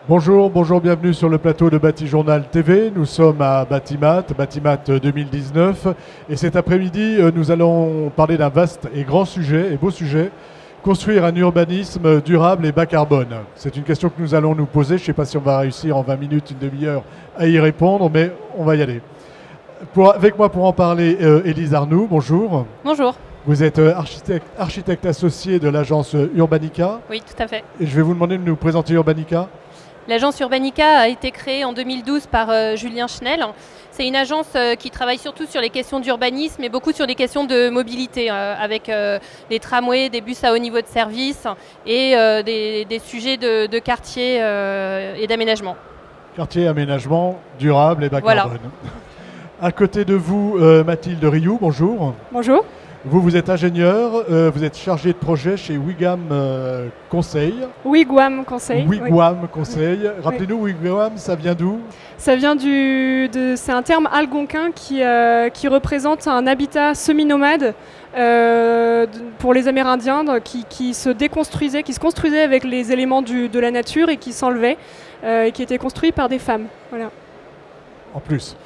Bonjour, bienvenue sur le plateau de Batijournal TV. Nous sommes à Batimat 2019. Et cet après-midi, nous allons parler d'un vaste et grand sujet, et beau sujet, construire un urbanisme durable et bas carbone. C'est une question que nous allons nous poser. Je ne sais pas si on va réussir en 20 minutes, une demi-heure à y répondre, mais on va y aller. Avec moi pour en parler, Élise Arnoux, bonjour. Bonjour. Vous êtes architecte associé de l'agence Urbanica. Oui, tout à fait. Et je vais vous demander de nous présenter Urbanica. L'agence Urbanica a été créée en 2012 par Julien Schnell. C'est une agence qui travaille surtout sur les questions d'urbanisme et beaucoup sur les questions de mobilité, avec des tramways, des bus à haut niveau de service et des sujets de quartier et d'aménagement. Quartier, aménagement, durable et bas carbone. À côté de vous, Mathilde Rioux, bonjour. Bonjour. Vous êtes ingénieur, vous êtes chargé de projet chez Wigwam Conseil. Wigwam Conseil. Wigwam Conseil. Rappelez-nous, Wigwam, ça vient d'où ? Ça vient c'est un terme algonquin qui représente un habitat semi-nomade pour les Amérindiens qui se déconstruisait, qui se construisait avec les éléments de la nature et qui s'enlevait et qui était construit par des femmes. Voilà. En plus.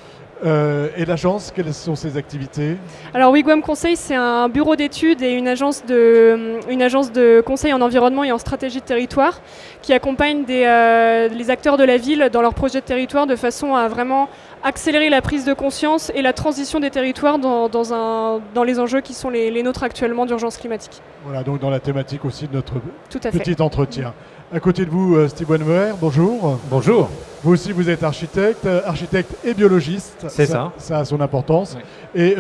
Et l'agence, quelles sont ses activités ? Alors Wigwam Conseil, c'est un bureau d'études et une agence de conseil en environnement et en stratégie de territoire qui accompagne les acteurs de la ville dans leurs projets de territoire de façon à vraiment accélérer la prise de conscience et la transition des territoires dans les enjeux qui sont les nôtres actuellement d'urgence climatique. Voilà, donc dans la thématique aussi de notre petit entretien. À côté de vous, Steve Wenmeyer, bonjour. Bonjour. Vous aussi, vous êtes architecte et biologiste. C'est ça. Ça a son importance. Oui. Et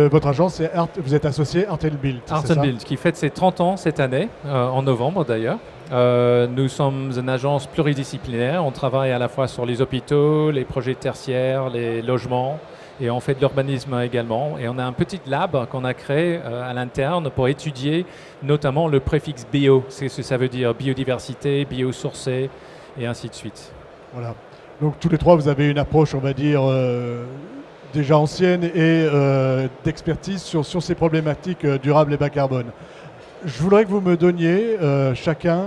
votre agence, vous êtes associé Art & Build. Art & Build, qui fête ses 30 ans cette année, en novembre d'ailleurs. Nous sommes une agence pluridisciplinaire. On travaille à la fois sur les hôpitaux, les projets tertiaires, les logements, et on fait de l'urbanisme également. Et on a un petit lab qu'on a créé à l'interne pour étudier notamment le préfixe bio. C'est ce que ça veut dire, biodiversité, biosourcé, et ainsi de suite. Voilà. Donc tous les trois, vous avez une approche, on va dire, déjà ancienne et d'expertise sur ces problématiques durables et bas carbone. Je voudrais que vous me donniez chacun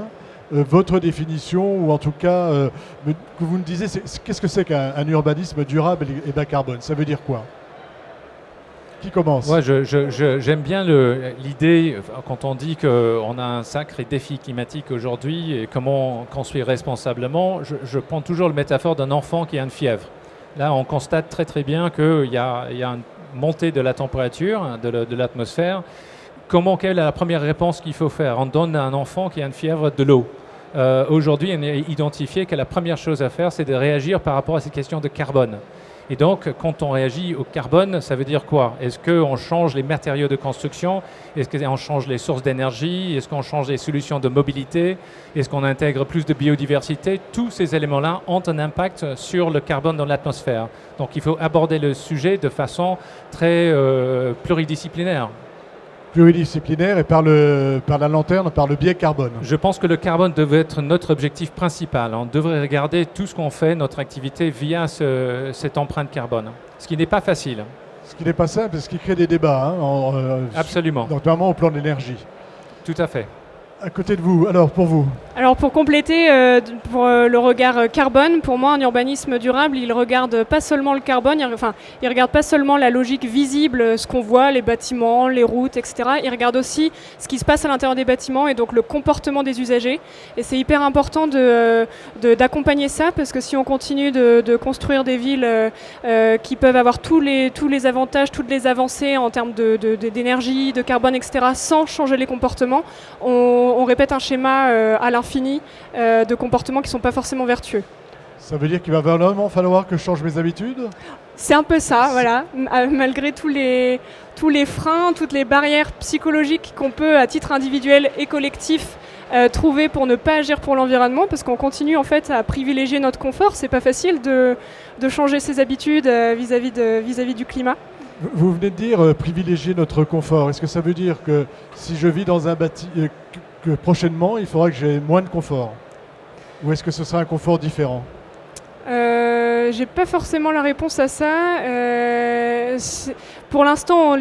votre définition, ou en tout cas que vous me disiez qu'est-ce que c'est qu'un urbanisme durable et bas carbone. Ça veut dire quoi ? Qui commence ? Ouais, j'aime bien l'idée, quand on dit qu'on a un sacré défi climatique aujourd'hui et comment construire responsablement, je prends toujours la métaphore d'un enfant qui a une fièvre. Là, on constate très très bien qu'il y a une montée de la température, de l'atmosphère. Quelle est la première réponse qu'il faut faire ? On donne à un enfant qui a une fièvre de l'eau. Aujourd'hui, on a identifié que la première chose à faire, c'est de réagir par rapport à ces questions de carbone. Et donc, quand on réagit au carbone, ça veut dire quoi ? Est-ce qu'on change les matériaux de construction ? Est-ce qu'on change les sources d'énergie ? Est-ce qu'on change les solutions de mobilité ? Est-ce qu'on intègre plus de biodiversité ? Tous ces éléments-là ont un impact sur le carbone dans l'atmosphère. Donc, il faut aborder le sujet de façon très pluridisciplinaire. Pluridisciplinaire et par la lanterne, par le biais carbone. Je pense que le carbone devait être notre objectif principal. On devrait regarder tout ce qu'on fait, notre activité, via cette empreinte carbone. Ce qui n'est pas facile. Ce qui n'est pas simple, parce qu'il crée des débats. Absolument. Notamment au plan de l'énergie. Tout à fait. À côté de vous, alors pour vous ? Alors pour compléter, pour le regard carbone, pour moi un urbanisme durable, il regarde pas seulement le carbone, il regarde pas seulement la logique visible, ce qu'on voit, les bâtiments, les routes, etc. Il regarde aussi ce qui se passe à l'intérieur des bâtiments et donc le comportement des usagers. Et c'est hyper important d'accompagner ça, parce que si on continue de construire des villes qui peuvent avoir tous les avantages, toutes les avancées en termes d'énergie, de carbone, etc., sans changer les comportements, on répète un schéma à l'infini de comportements qui ne sont pas forcément vertueux. Ça veut dire qu'il va vraiment falloir que je change mes habitudes ? C'est un peu ça, voilà. Malgré tous les freins, toutes les barrières psychologiques qu'on peut, à titre individuel et collectif, trouver pour ne pas agir pour l'environnement, parce qu'on continue en fait à privilégier notre confort. C'est pas facile de changer ses habitudes vis-à-vis du climat. Vous venez de dire privilégier notre confort. Est-ce que ça veut dire que si je vis dans un bâtiment, que prochainement, il faudra que j'ai moins de confort ? Ou est-ce que ce sera un confort différent ? J'ai pas forcément la réponse à ça. Pour l'instant,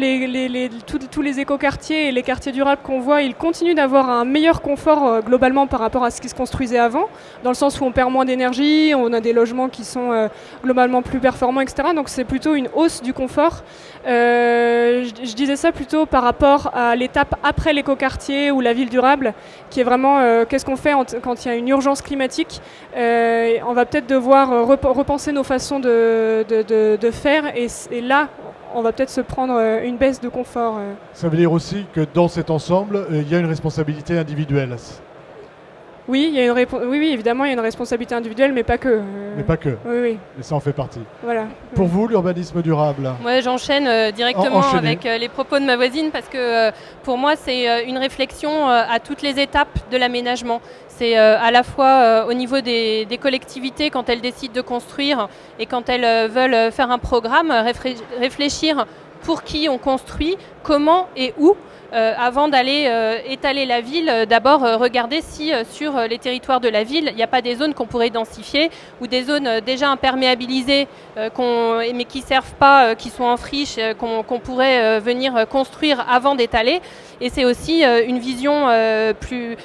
tous les écoquartiers et les quartiers durables qu'on voit, ils continuent d'avoir un meilleur confort globalement par rapport à ce qui se construisait avant, dans le sens où on perd moins d'énergie, on a des logements qui sont globalement plus performants, etc. Donc c'est plutôt une hausse du confort. Je disais ça plutôt par rapport à l'étape après l'écoquartier ou la ville durable, qui est vraiment qu'est-ce qu'on fait quand il y a une urgence climatique. On va peut-être devoir repenser nos façons de faire, et là, on va peut-être se prendre une baisse de confort. Ça veut dire aussi que dans cet ensemble, il y a une responsabilité individuelle. Oui, oui, évidemment, il y a une responsabilité individuelle, mais pas que. Mais pas que. Oui. Mais ça en fait partie. Voilà. Pour vous, l'urbanisme durable? Moi, j'enchaîne directement avec les propos de ma voisine, parce que pour moi, c'est une réflexion à toutes les étapes de l'aménagement. C'est à la fois au niveau des collectivités, quand elles décident de construire et quand elles veulent faire un programme, réfléchir pour qui on construit, comment et où. Avant d'aller étaler la ville, d'abord regarder si sur les territoires de la ville, il n'y a pas des zones qu'on pourrait densifier ou des zones déjà imperméabilisées mais qui ne servent pas, qui sont en friche, qu'on pourrait venir construire avant d'étaler. Et c'est aussi une vision plus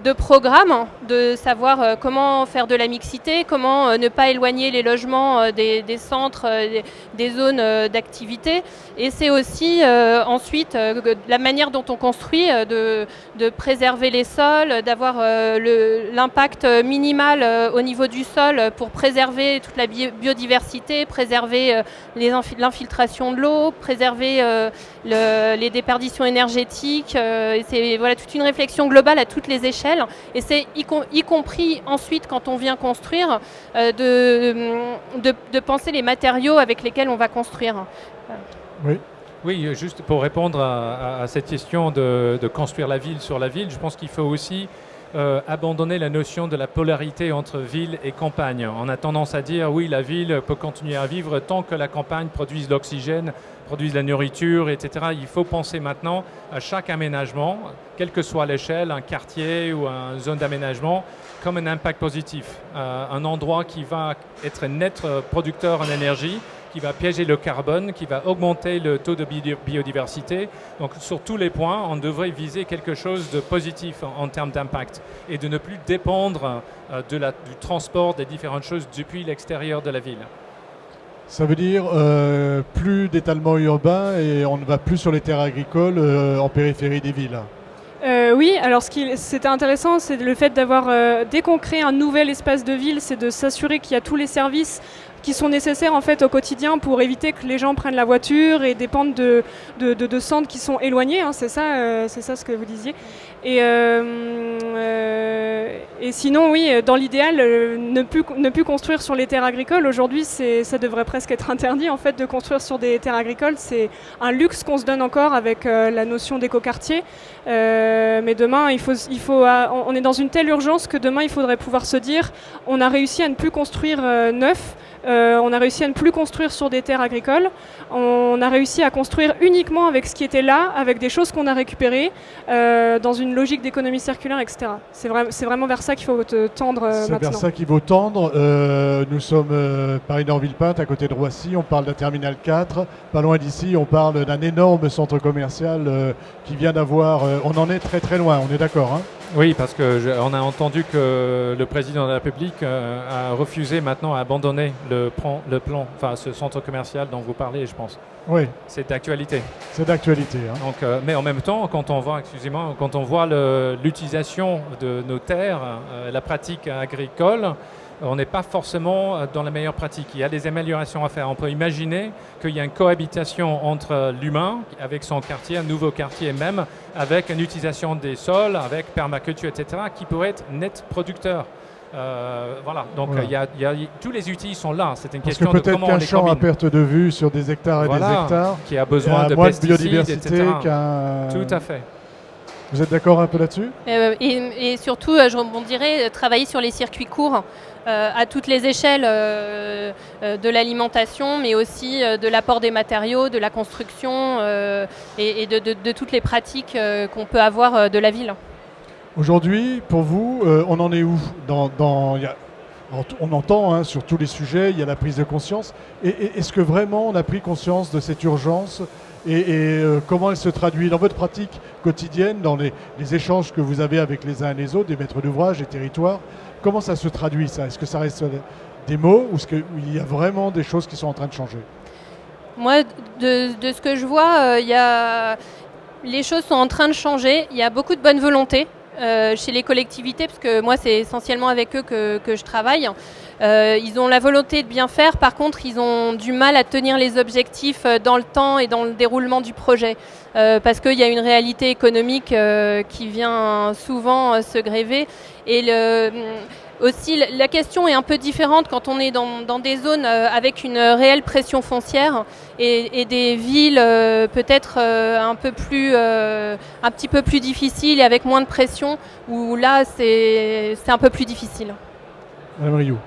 de programme, de savoir comment faire de la mixité, comment ne pas éloigner les logements des centres, des zones d'activité. Et c'est aussi ensuite la manière dont on construit, de préserver les sols, d'avoir l'impact minimal au niveau du sol pour préserver toute la biodiversité, préserver l'infiltration de l'eau, préserver les déperditions énergétiques. C'est toute une réflexion globale à toutes les échelles. Et c'est y compris ensuite, quand on vient construire, de penser les matériaux avec lesquels on va construire. Oui, juste pour répondre à cette question de construire la ville sur la ville, je pense qu'il faut aussi abandonner la notion de la polarité entre ville et campagne. On a tendance à dire oui, la ville peut continuer à vivre tant que la campagne produise l'oxygène, produise la nourriture, etc. Il faut penser maintenant à chaque aménagement, quelle que soit l'échelle, un quartier ou une zone d'aménagement, comme un impact positif. Un endroit qui va être net producteur en énergie, qui va piéger le carbone, qui va augmenter le taux de biodiversité. Donc sur tous les points, on devrait viser quelque chose de positif en termes d'impact et de ne plus dépendre du transport des différentes choses depuis l'extérieur de la ville. Ça veut dire plus d'étalement urbain et on ne va plus sur les terres agricoles en périphérie des villes. Oui, alors c'était intéressant, c'est le fait d'avoir, dès qu'on crée un nouvel espace de ville, c'est de s'assurer qu'il y a tous les services qui sont nécessaires en fait au quotidien pour éviter que les gens prennent la voiture et dépendent de centres qui sont éloignés, hein, c'est ça ce que vous disiez. Et sinon, oui, dans l'idéal, ne plus construire sur les terres agricoles. Aujourd'hui, ça devrait presque être interdit en fait de construire sur des terres agricoles. C'est un luxe qu'on se donne encore avec la notion d'écoquartier. Mais demain, on est dans une telle urgence que demain, il faudrait pouvoir se dire, on a réussi à ne plus construire neuf. On a réussi à ne plus construire sur des terres agricoles. On a réussi à construire uniquement avec ce qui était là, avec des choses qu'on a récupérées, dans une logique d'économie circulaire, etc. C'est vraiment vers ça qu'il faut tendre maintenant. C'est vers ça qu'il faut tendre. Nous sommes Paris-Nord-Villepinte, à côté de Roissy. On parle d'un terminal 4. Pas loin d'ici, on parle d'un énorme centre commercial qui vient d'avoir... on en est très très loin, on est d'accord, hein? Oui, parce qu'on a entendu que le président de la République a refusé maintenant à abandonner le plan, enfin ce centre commercial dont vous parlez, je pense. Oui. C'est d'actualité. C'est d'actualité. Hein. Donc, mais en même temps, quand on voit l'utilisation de nos terres, la pratique agricole, on n'est pas forcément dans la meilleure pratique. Il y a des améliorations à faire. On peut imaginer qu'il y a une cohabitation entre l'humain avec son quartier, un nouveau quartier même, avec une utilisation des sols, avec permaculture, etc., qui pourrait être net producteur. Voilà, donc voilà. Tous les outils sont là. C'est une question de comment on les combine. Peut-être qu'un champ à perte de vue sur des hectares et des hectares, qui a besoin de pesticides, etc. Tout à fait. Vous êtes d'accord un peu là-dessus ? Et surtout, je rebondirais, travailler sur les circuits courts à toutes les échelles de l'alimentation, mais aussi de l'apport des matériaux, de la construction et de toutes les pratiques qu'on peut avoir de la ville. Aujourd'hui, pour vous, on en est où Alors, on entend hein, sur tous les sujets, il y a la prise de conscience. Est-ce que vraiment on a pris conscience de cette urgence et comment elle se traduit dans votre pratique quotidienne, dans les échanges que vous avez avec les uns et les autres, des maîtres d'ouvrage, des territoires? Comment ça se traduit ça? Est-ce que ça reste des mots ou est-ce qu'il y a vraiment des choses qui sont en train de changer? Moi, de ce que je vois, les choses sont en train de changer. Il y a beaucoup de bonne volonté chez les collectivités, parce que moi, c'est essentiellement avec eux que je travaille. Ils ont la volonté de bien faire. Par contre, ils ont du mal à tenir les objectifs dans le temps et dans le déroulement du projet. Parce qu'il y a une réalité économique qui vient souvent se gréver. Et aussi, la question est un peu différente quand on est dans des zones avec une réelle pression foncière et des villes peut-être un petit peu plus difficiles et avec moins de pression, où là, c'est un peu plus difficile. Madame Rioux.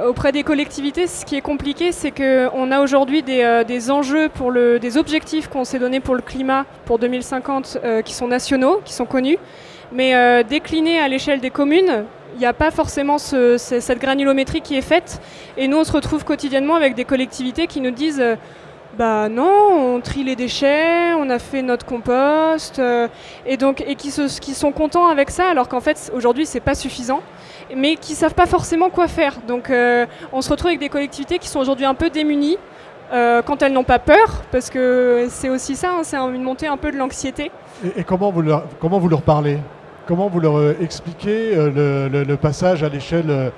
Auprès des collectivités, ce qui est compliqué, c'est qu'on a aujourd'hui des enjeux des objectifs qu'on s'est donnés pour le climat pour 2050 qui sont nationaux, qui sont connus. Mais décliné à l'échelle des communes, il n'y a pas forcément cette granulométrie qui est faite. Et nous, on se retrouve quotidiennement avec des collectivités qui nous disent bah non, on trie les déchets, on a fait notre compost, et qui sont contents avec ça, alors qu'en fait, aujourd'hui, c'est pas suffisant, mais qui savent pas forcément quoi faire. Donc, on se retrouve avec des collectivités qui sont aujourd'hui un peu démunies quand elles n'ont pas peur, parce que c'est aussi ça, hein, c'est une montée un peu de l'anxiété. Et comment vous leur parlez? Comment vous leur expliquez le passage à l'échelle,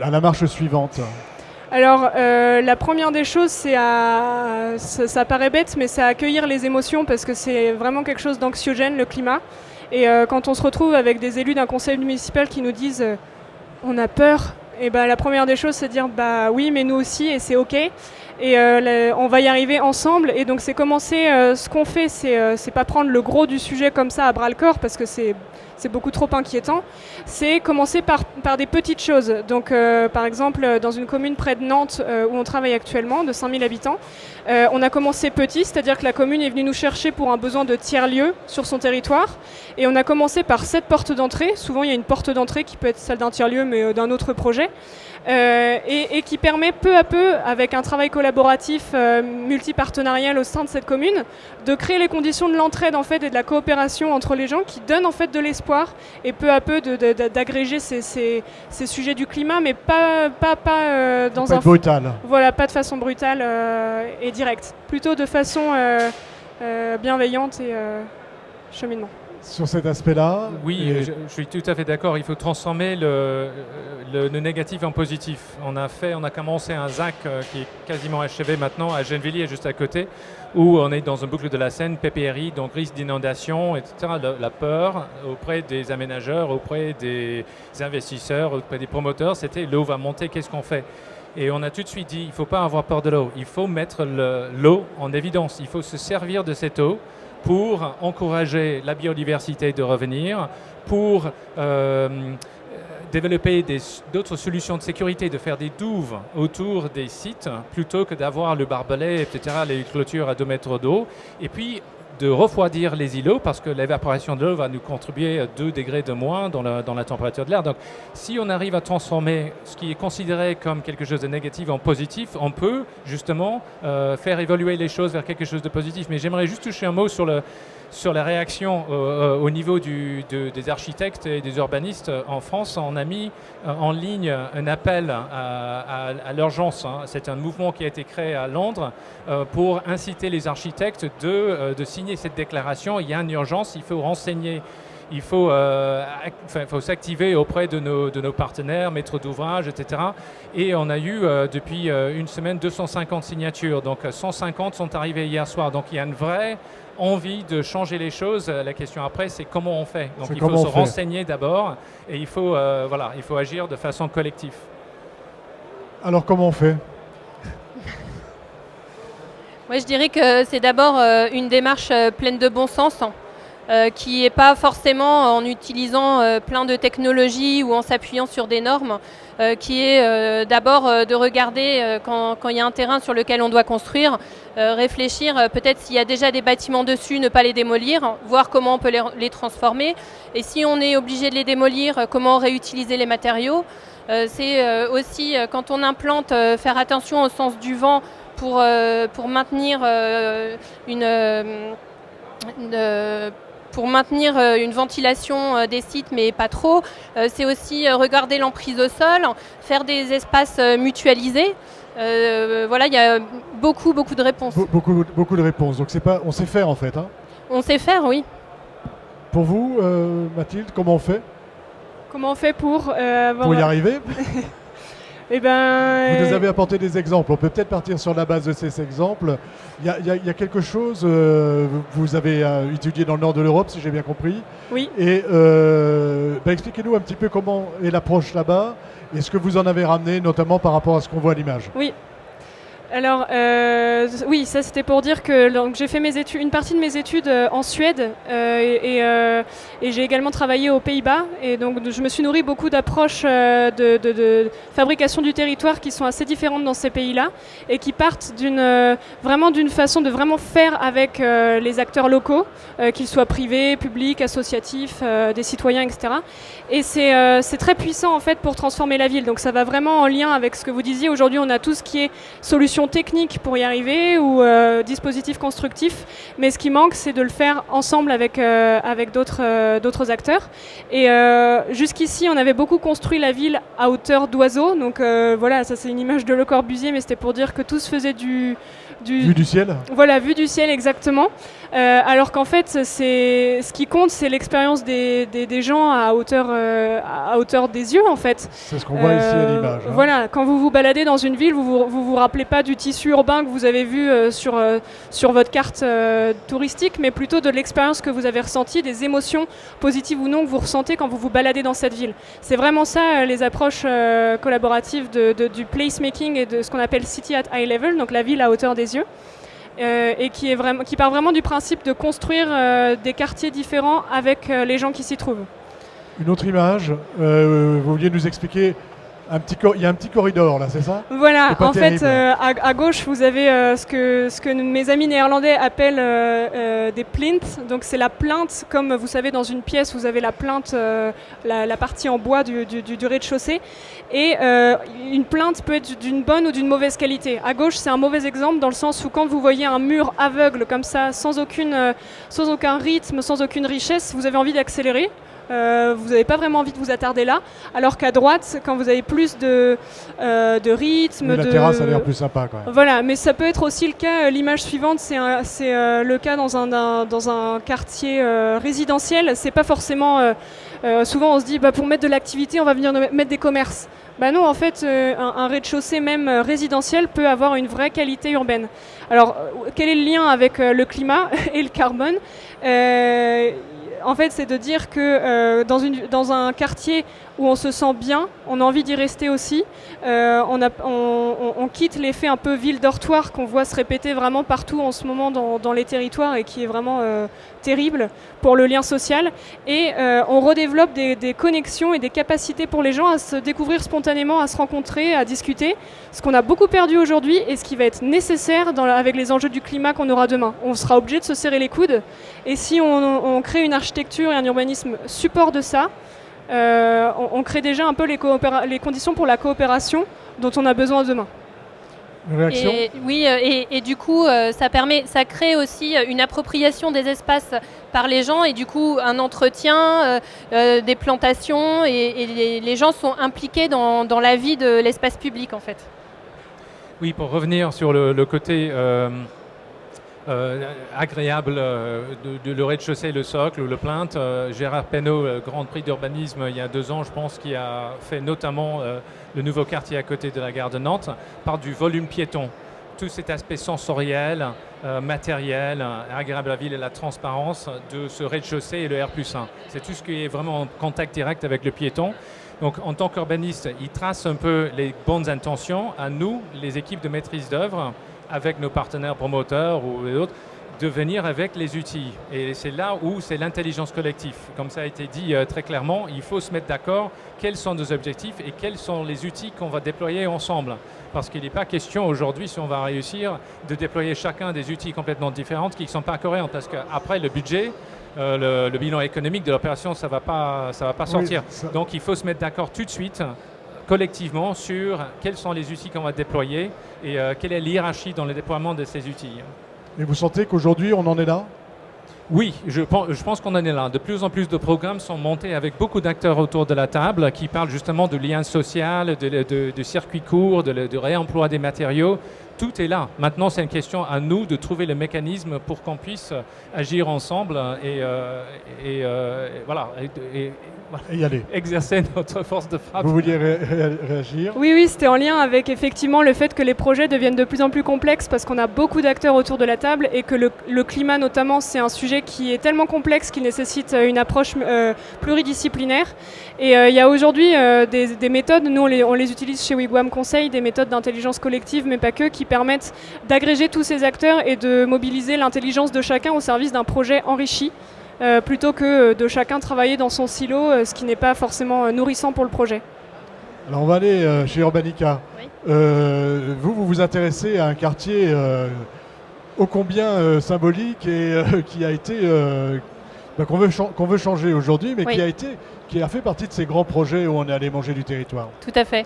à la marche suivante? Alors, la première des choses, ça paraît bête, mais c'est accueillir les émotions, parce que c'est vraiment quelque chose d'anxiogène, le climat. Et quand on se retrouve avec des élus d'un conseil municipal qui nous disent on a peur, et ben la première des choses, c'est de dire bah oui, mais nous aussi, et c'est ok. Et on va y arriver ensemble. Et donc c'est commencer, ce qu'on fait, c'est pas prendre le gros du sujet comme ça à bras le corps, parce que c'est beaucoup trop inquiétant. C'est commencer par des petites choses. Donc par exemple, dans une commune près de Nantes où on travaille actuellement, de 5000 habitants, on a commencé petit, c'est-à-dire que la commune est venue nous chercher pour un besoin de tiers-lieu sur son territoire. Et on a commencé par 7 portes d'entrée. Souvent il y a une porte d'entrée qui peut être celle d'un tiers-lieu, mais d'un autre projet. Et qui permet peu à peu, avec un travail collaboratif multipartenarial au sein de cette commune, de créer les conditions de l'entraide en fait, et de la coopération entre les gens, qui donnent en fait de l'espoir, et peu à peu d'agréger ces sujets du climat, mais pas dans pas brutal. Voilà, pas de façon brutale et directe, plutôt de façon bienveillante et cheminement. Sur cet aspect-là? Oui, je suis tout à fait d'accord. Il faut transformer le négatif en positif. On a commencé un ZAC qui est quasiment achevé maintenant à Gennevilliers, juste à côté, où on est dans une boucle de la Seine, PPRI, donc risque d'inondation, etc. La peur auprès des aménageurs, auprès des investisseurs, auprès des promoteurs, c'était l'eau va monter, qu'est-ce qu'on fait? Et on a tout de suite dit, il ne faut pas avoir peur de l'eau. Il faut mettre l'eau en évidence. Il faut se servir de cette eau pour encourager la biodiversité de revenir, pour développer d'autres solutions de sécurité, de faire des douves autour des sites, plutôt que d'avoir le barbelé, etc., les clôtures à 2 mètres d'eau. Et puis, de refroidir les îlots, parce que l'évaporation de l'eau va nous contribuer à 2 degrés de moins dans la température de l'air. Donc, si on arrive à transformer ce qui est considéré comme quelque chose de négatif en positif, on peut justement faire évoluer les choses vers quelque chose de positif. Mais j'aimerais juste toucher un mot sur la réaction au niveau des architectes et des urbanistes en France. On a mis en ligne un appel à l'urgence. Hein. C'est un mouvement qui a été créé à Londres pour inciter les architectes de signer cette déclaration. Il y a une urgence, il faut renseigner. Il faut s'activer auprès de nos partenaires, maîtres d'ouvrage, etc. Et on a eu depuis une semaine 250 signatures. Donc 150 sont arrivés hier soir. Donc il y a une vraie envie de changer les choses. La question après, c'est comment on fait. Donc il faut se renseigner d'abord et il faut agir de façon collective. Alors comment on fait? Moi, je dirais que c'est d'abord une démarche pleine de bon sens. qui n'est pas forcément en utilisant plein de technologies ou en s'appuyant sur des normes, qui est d'abord de regarder quand il y a un terrain sur lequel on doit construire, réfléchir peut-être s'il y a déjà des bâtiments dessus, ne pas les démolir, voir comment on peut les transformer, et si on est obligé de les démolir, comment réutiliser les matériaux. C'est aussi quand on implante, faire attention au sens du vent pour maintenir une ventilation des sites, mais pas trop. C'est aussi regarder l'emprise au sol, faire des espaces mutualisés. Voilà, il y a beaucoup de réponses. Beaucoup de réponses. Donc on sait faire en fait. Hein. On sait faire, oui. Pour vous, Mathilde, comment on fait pour y arriver? Eh ben, Vous nous avez apporté des exemples. On peut peut-être partir sur la base de ces exemples. Il y a quelque chose, vous avez étudié dans le nord de l'Europe, si j'ai bien compris. Oui. Et expliquez-nous un petit peu comment est l'approche là-bas et ce que vous en avez ramené, notamment par rapport à ce qu'on voit à l'image. Oui. Alors, oui, ça c'était pour dire que j'ai fait une partie de mes études en Suède et j'ai également travaillé aux Pays-Bas. Et donc, je me suis nourri beaucoup d'approches de fabrication du territoire qui sont assez différentes dans ces pays-là et qui partent vraiment d'une façon de vraiment faire avec les acteurs locaux, qu'ils soient privés, publics, associatifs, des citoyens, etc. Et c'est très puissant en fait pour transformer la ville. Donc, ça va vraiment en lien avec ce que vous disiez. Aujourd'hui, on a tout ce qui est solution technique pour y arriver ou dispositifs constructifs, mais ce qui manque c'est de le faire ensemble avec d'autres acteurs. Et jusqu'ici on avait beaucoup construit la ville à hauteur d'oiseau, donc voilà, ça c'est une image de Le Corbusier, mais c'était pour dire que tout se faisait vue du ciel. Voilà, vue du ciel exactement. Alors qu'en fait, ce qui compte, c'est l'expérience des gens à hauteur des yeux, en fait. C'est ce qu'on voit ici à l'image. Hein. Voilà, quand vous vous baladez dans une ville, vous rappelez pas du tissu urbain que vous avez vu sur votre carte touristique, mais plutôt de l'expérience que vous avez ressentie, des émotions positives ou non que vous ressentez quand vous vous baladez dans cette ville. C'est vraiment ça, les approches collaboratives du placemaking et de ce qu'on appelle City at Eye Level, donc la ville à hauteur des yeux. Et qui part vraiment du principe de construire des quartiers différents avec les gens qui s'y trouvent. Une autre image, vous vouliez nous expliquer, il y a un petit corridor là, c'est ça? Voilà, en fait, à gauche, vous avez ce que mes amis néerlandais appellent des plinths. Donc c'est la plinthe, comme vous savez, dans une pièce, vous avez la plinthe, la partie en bois du rez-de-chaussée. Et une plinthe peut être d'une bonne ou d'une mauvaise qualité. À gauche, c'est un mauvais exemple dans le sens où quand vous voyez un mur aveugle comme ça, sans aucun rythme, sans aucune richesse, vous avez envie d'accélérer. Vous n'avez pas vraiment envie de vous attarder là, alors qu'à droite, quand vous avez plus de rythme, la terrasse a l'air plus sympa, quoi. Voilà, mais ça peut être aussi le cas. L'image suivante, c'est le cas dans un quartier résidentiel. C'est pas forcément. Souvent, on se dit, pour mettre de l'activité, on va venir mettre des commerces. Non, en fait, un rez-de-chaussée même résidentiel peut avoir une vraie qualité urbaine. Alors, quel est le lien avec le climat et le carbone? En fait, c'est de dire que dans un quartier où on se sent bien, on a envie d'y rester aussi. On quitte l'effet un peu ville-dortoir qu'on voit se répéter vraiment partout en ce moment dans les territoires et qui est vraiment terrible pour le lien social. Et on redéveloppe des connexions et des capacités pour les gens à se découvrir spontanément, à se rencontrer, à discuter. Ce qu'on a beaucoup perdu aujourd'hui et ce qui va être nécessaire avec les enjeux du climat qu'on aura demain. On sera obligé de se serrer les coudes. Et si on crée une architecture et un urbanisme support de ça, on crée déjà un peu les conditions pour la coopération dont on a besoin demain. Une réaction ? Et du coup, ça crée aussi une appropriation des espaces par les gens et du coup un entretien, des plantations et les gens sont impliqués dans la vie de l'espace public en fait. Oui, pour revenir sur le côté agréable le rez-de-chaussée, le socle ou le plinthe. Gérard Penneau, Grand Prix d'urbanisme il y a 2 ans, je pense, qui a fait notamment le nouveau quartier à côté de la gare de Nantes, par du volume piéton. Tout cet aspect sensoriel, matériel, agréable à la ville et la transparence de ce rez-de-chaussée et le R+1. C'est tout ce qui est vraiment en contact direct avec le piéton. Donc en tant qu'urbaniste, il trace un peu les bonnes intentions à nous, les équipes de maîtrise d'œuvre, avec nos partenaires promoteurs ou les autres, de venir avec les outils. Et c'est là où c'est l'intelligence collective. Comme ça a été dit très clairement, il faut se mettre d'accord quels sont nos objectifs et quels sont les outils qu'on va déployer ensemble. Parce qu'il n'est pas question aujourd'hui, si on va réussir, de déployer chacun des outils complètement différents qui ne sont pas cohérents. Parce qu'après, le budget, le bilan économique de l'opération, ça va pas sortir. Oui, Donc il faut se mettre d'accord tout de suite, collectivement, sur quels sont les outils qu'on va déployer et quelle est l'hiérarchie dans le déploiement de ces outils. Et vous sentez qu'aujourd'hui, on en est là? Oui, je pense qu'on en est là. De plus en plus de programmes sont montés avec beaucoup d'acteurs autour de la table qui parlent justement de lien social, de circuits courts, de réemploi des matériaux. Tout est là. Maintenant, c'est une question à nous de trouver le mécanisme pour qu'on puisse agir ensemble et y aller. Exercer notre force de frappe. Vous vouliez réagir? Oui, c'était en lien avec effectivement le fait que les projets deviennent de plus en plus complexes parce qu'on a beaucoup d'acteurs autour de la table et que le climat notamment, c'est un sujet qui est tellement complexe qu'il nécessite une approche pluridisciplinaire. Et il y a aujourd'hui des méthodes, nous on les utilise chez Wigwam Conseil, des méthodes d'intelligence collective, mais pas que, qui permettent d'agréger tous ces acteurs et de mobiliser l'intelligence de chacun au service d'un projet enrichi. Plutôt que de chacun travailler dans son silo, ce qui n'est pas forcément nourrissant pour le projet. Alors on va aller chez Urbanica. Oui. Vous vous intéressez à un quartier ô combien symbolique et qui a été qu'on veut changer aujourd'hui, mais Oui. qui a fait partie de ces grands projets où on est allé manger du territoire. Tout à fait.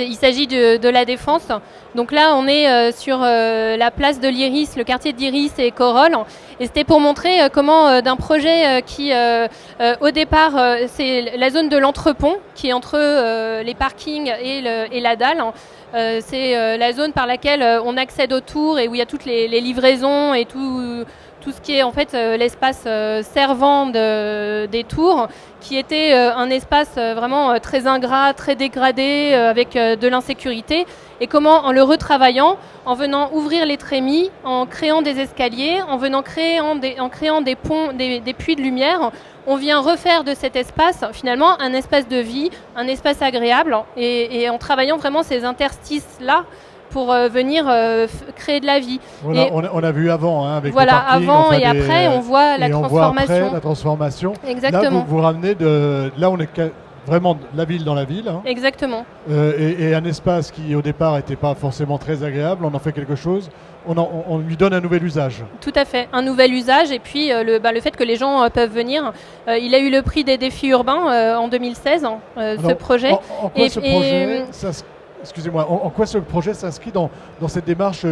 Il s'agit de la Défense. Donc là, on est sur la place de l'Iris, le quartier de l'Iris et Corolle. Et c'était pour montrer comment d'un projet qui, au départ, c'est la zone de l'entrepont, qui est entre les parkings et la dalle. C'est la zone par laquelle on accède aux tours et où il y a toutes les livraisons et tout ce qui est en fait l'espace servant des tours, qui était un espace vraiment très ingrat, très dégradé, avec de l'insécurité. Et comment, en le retravaillant, en venant ouvrir les trémies, en créant des escaliers, en créant des ponts, des puits de lumière, on vient refaire de cet espace finalement un espace de vie, un espace agréable, et en travaillant vraiment ces interstices-là pour venir créer de la vie. Voilà, Et on a vu avant, hein, avec voilà, le parking, avant enfin, et après, on voit la et on transformation. voit après la transformation. Exactement. Là, vous ramenez là, on est vraiment de la ville dans la ville. Hein. Exactement. Et un espace qui, au départ, n'était pas forcément très agréable, on en fait quelque chose, on lui donne un nouvel usage. Tout à fait, un nouvel usage. Et puis, le fait que les gens peuvent venir. Il a eu le prix des défis urbains en 2016, ce projet. En quoi ce projet, excusez-moi, en quoi ce projet s'inscrit dans cette démarche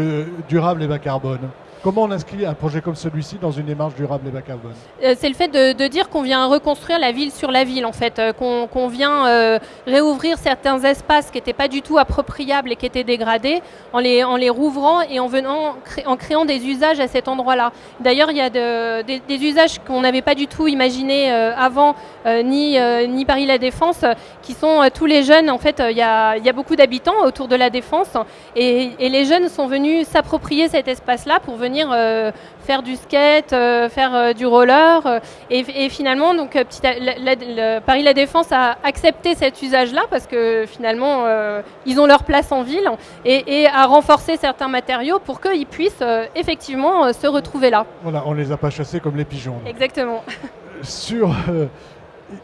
durable et bas carbone? Comment on inscrit un projet comme celui-ci dans une démarche durable et bas carbone? C'est le fait de dire qu'on vient reconstruire la ville sur la ville, en fait, qu'on vient réouvrir certains espaces qui n'étaient pas du tout appropriables et qui étaient dégradés, en les rouvrant et en créant des usages à cet endroit-là. D'ailleurs, il y a des usages qu'on n'avait pas du tout imaginés avant, ni Paris La Défense, qui sont tous les jeunes. En fait, il y a beaucoup d'habitants autour de La Défense, et les jeunes sont venus s'approprier cet espace-là pour venir faire du skate, faire du roller, et finalement donc Paris La Défense a accepté cet usage-là parce que finalement ils ont leur place en ville, et a renforcé certains matériaux pour qu'ils puissent effectivement se retrouver là. Voilà, on les a pas chassés comme les pigeons. Exactement.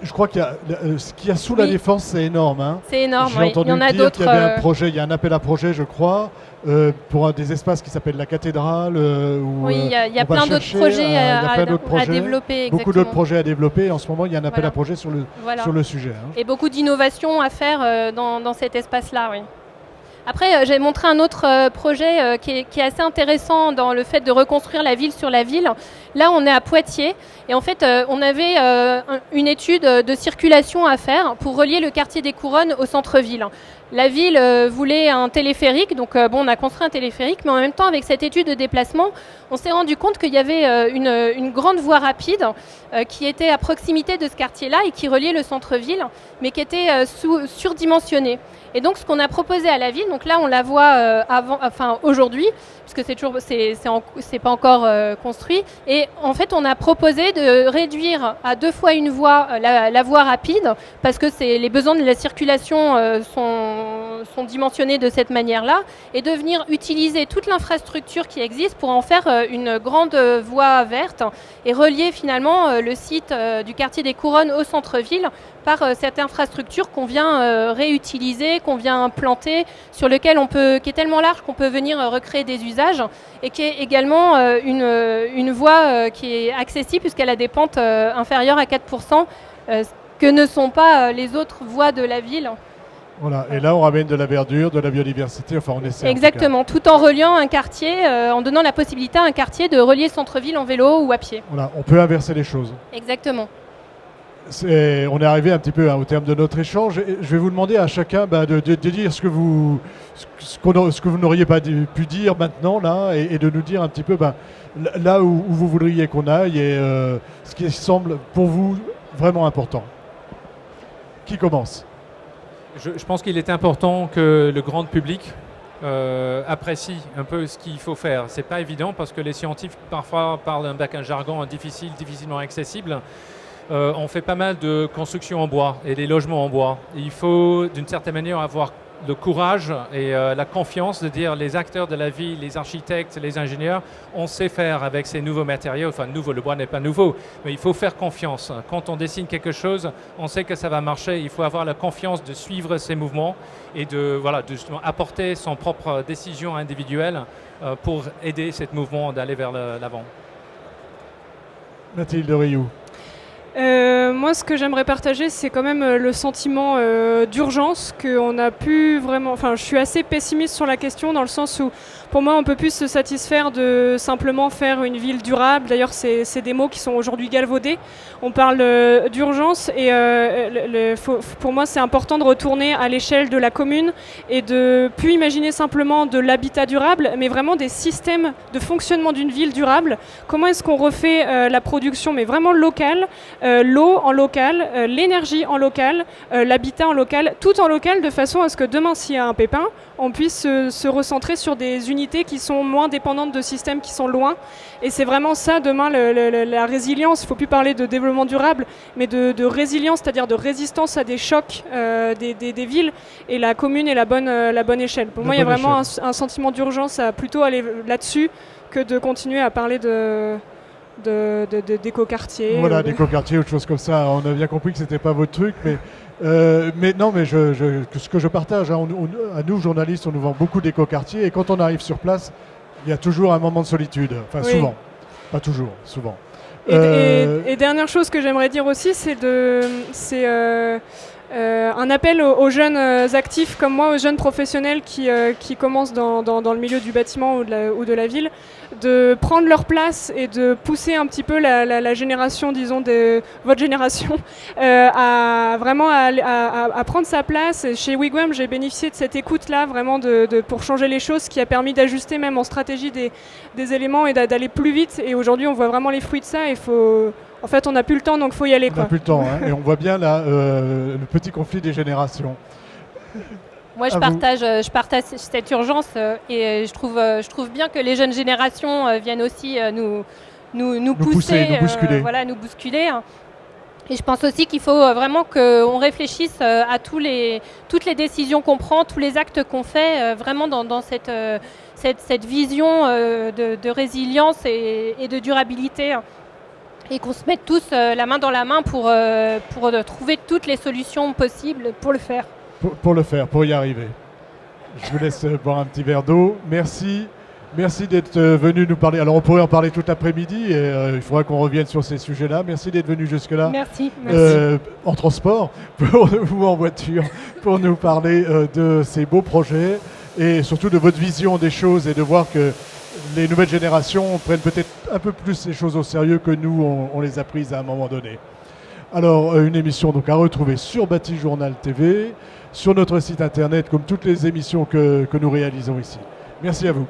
Je crois ce qu'il y a sous la Défense, c'est énorme. Hein. C'est énorme, J'ai entendu il y en a dire d'autres. qu'il y avait un projet, il y a un appel à projet, je crois, pour un des espaces qui s'appelle la cathédrale. Oui, il y a plein d'autres projets à développer. Beaucoup d'autres projets à développer. En ce moment, il y a un appel à projet sur le sujet. Hein. Et beaucoup d'innovations à faire dans cet espace-là, oui. Après, j'ai montré un autre projet qui est assez intéressant dans le fait de reconstruire la ville sur la ville. Là, on est à Poitiers, et en fait, on avait une étude de circulation à faire pour relier le quartier des Couronnes au centre-ville. La ville voulait un téléphérique, donc on a construit un téléphérique, mais en même temps, avec cette étude de déplacement, on s'est rendu compte qu'il y avait une grande voie rapide qui était à proximité de ce quartier-là et qui reliait le centre-ville, mais qui était surdimensionnée. Et donc, ce qu'on a proposé à la ville, donc là, on la voit aujourd'hui, puisque c'est pas encore construit. Et en fait, on a proposé de réduire à 2 fois une voie la voie rapide, parce que les besoins de la circulation sont dimensionnés de cette manière-là, et de venir utiliser toute l'infrastructure qui existe pour en faire une grande voie verte et relier finalement le site du quartier des Couronnes au centre-ville par cette infrastructure qu'on vient réutiliser, qu'on vient planter, sur lequel qui est tellement large qu'on peut venir recréer des usages, et qui est également une voie qui est accessible puisqu'elle a des pentes inférieures à 4%, que ne sont pas les autres voies de la ville. Voilà, et là on ramène de la verdure, de la biodiversité, enfin on essaie. Exactement, tout en reliant un quartier, en donnant la possibilité à un quartier de relier centre-ville en vélo ou à pied. Voilà, on peut inverser les choses. Exactement. On est arrivé un petit peu au terme de notre échange. Et je vais vous demander à chacun de dire ce que vous n'auriez pas pu dire maintenant là, et de nous dire un petit peu là où vous voudriez qu'on aille et ce qui semble pour vous vraiment important. Qui commence ? Je pense qu'il est important que le grand public apprécie un peu ce qu'il faut faire. C'est pas évident parce que les scientifiques parfois parlent avec un jargon difficilement accessible. On fait pas mal de constructions en bois et des logements en bois. Il faut d'une certaine manière avoir le courage et la confiance de dire les acteurs de la ville, les architectes, les ingénieurs, on sait faire avec ces nouveaux matériaux. Enfin, nouveau, le bois n'est pas nouveau, mais il faut faire confiance. Quand on dessine quelque chose, on sait que ça va marcher. Il faut avoir la confiance de suivre ces mouvements et de justement apporter son propre décision individuelle pour aider ce mouvement d'aller vers l'avant. Mathilde Rioux. Moi, ce que j'aimerais partager, c'est quand même le sentiment d'urgence qu'on a pu vraiment... Enfin, je suis assez pessimiste sur la question dans le sens où, pour moi, on peut plus se satisfaire de simplement faire une ville durable. D'ailleurs, c'est des mots qui sont aujourd'hui galvaudés. On parle d'urgence et pour moi, c'est important de retourner à l'échelle de la commune et de plus imaginer simplement de l'habitat durable, mais vraiment des systèmes de fonctionnement d'une ville durable. Comment est-ce qu'on refait la production, mais vraiment locale, l'eau en local, l'énergie en local, l'habitat en local, tout en local, de façon à ce que demain, s'il y a un pépin, on puisse se recentrer sur des unités qui sont moins dépendantes de systèmes qui sont loin. Et c'est vraiment ça, demain, la résilience. Il ne faut plus parler de développement durable, mais de résilience, c'est-à-dire de résistance à des chocs des villes. Et la commune est la bonne échelle. Pour moi, il y a vraiment un sentiment d'urgence à plutôt aller là-dessus que de continuer à parler d'écoquartiers. Voilà, d'écoquartiers ou de choses comme ça. On a bien compris que ce n'était pas votre truc, mais ce que je partage, à nous journalistes, on nous vend beaucoup d'écoquartiers et quand on arrive sur place, il y a toujours un moment de solitude. Enfin, oui. Souvent. Pas toujours, souvent. Et dernière chose que j'aimerais dire aussi, c'est un appel aux jeunes actifs comme moi, aux jeunes professionnels qui commencent dans le milieu du bâtiment ou de la ville, de prendre leur place et de pousser un petit peu la génération, disons, de votre génération, à vraiment à prendre sa place. Et chez Wigwam, j'ai bénéficié de cette écoute-là, vraiment pour changer les choses, qui a permis d'ajuster même en stratégie des éléments et d'aller plus vite. Et aujourd'hui, on voit vraiment les fruits de ça. En fait, on n'a plus le temps, donc il faut y aller. On n'a plus le temps, hein, et on voit bien là le petit conflit des générations. Moi, je partage cette urgence et je trouve bien que les jeunes générations viennent aussi nous pousser, nous bousculer. Et je pense aussi qu'il faut vraiment qu'on réfléchisse à toutes les décisions qu'on prend, tous les actes qu'on fait, vraiment dans cette vision de résilience et de durabilité. Et qu'on se mette tous la main dans la main pour trouver toutes les solutions possibles pour le faire. Pour y arriver. Je vous laisse boire un petit verre d'eau. Merci d'être venu nous parler. Alors on pourrait en parler tout l'après-midi et il faudra qu'on revienne sur ces sujets-là. Merci d'être venu jusque-là. Merci. En transport ou en voiture pour nous parler de ces beaux projets et surtout de votre vision des choses et de voir que les nouvelles générations prennent peut-être un peu plus les choses au sérieux que nous, on les a prises à un moment donné. Alors, une émission donc à retrouver sur Batijournal TV, sur notre site internet, comme toutes les émissions que nous réalisons ici. Merci à vous.